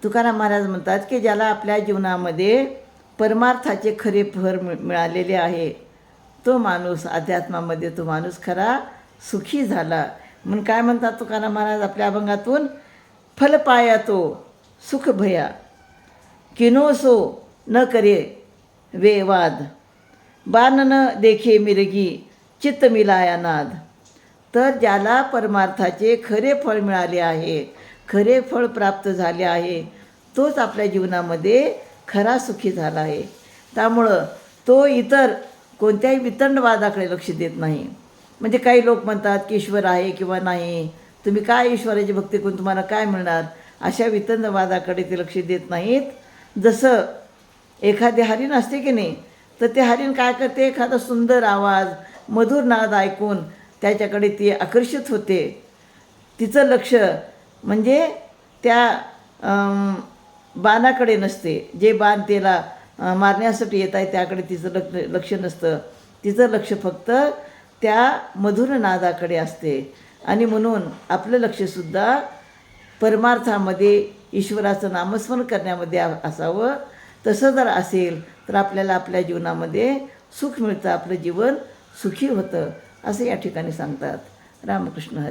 तुकाराम महाराज म्हणतात की ज्याला आपल्या जीवनामध्ये परमार्थाचे खरे फळ मिळालेले आहे, तो माणूस अध्यात्मामध्ये तो माणूस खरा सुखी झाला. म्हणून काय म्हणतात तुकाराम महाराज आपल्या अभंगातून, फल पाया तो सुख भया, किनोसो न करे वेवाद, बान न देखे मिरगी चित्त मिलाया नाद. तर ज्याला परमार्थाचे खरे फळ मिळाले आहे, खरे फळ प्राप्त झाले आहे, तोच आपल्या जीवनामध्ये खरा सुखी झाला आहे. त्यामुळं तो इतर कोणत्याही वितंडवादाकडे लक्ष देत नाही. म्हणजे काही लोक म्हणतात की ईश्वर आहे किंवा नाही, तुम्ही काय ईश्वराची भक्ती करून तुम्हाला काय मिळणार, अशा वितंडवादाकडे ते लक्ष देत नाहीत. जसं एखादे हरीण असते की नाही, तर ते हरीण काय करते, एखादा सुंदर आवाज मधुर नाद ऐकून त्याच्याकडे ती आकर्षित होते. तिचं लक्ष म्हणजे त्या बाणाकडे नसते, जे बाण त्याला मारण्यासाठी येत आहे त्याकडे तिचं लक्ष नसतं. तिचं लक्ष फक्त त्या मधुर नादाकडे असते. आणि म्हणून आपलं लक्षसुद्धा परमार्थामध्ये ईश्वराचं नामस्मरण करण्यामध्ये असावं. तसं जर असेल तर आपल्याला आपल्या जीवनामध्ये सुख मिळतं, आपलं जीवन सुखी होतं, असं या ठिकाणी सांगतात. रामकृष्ण हरी.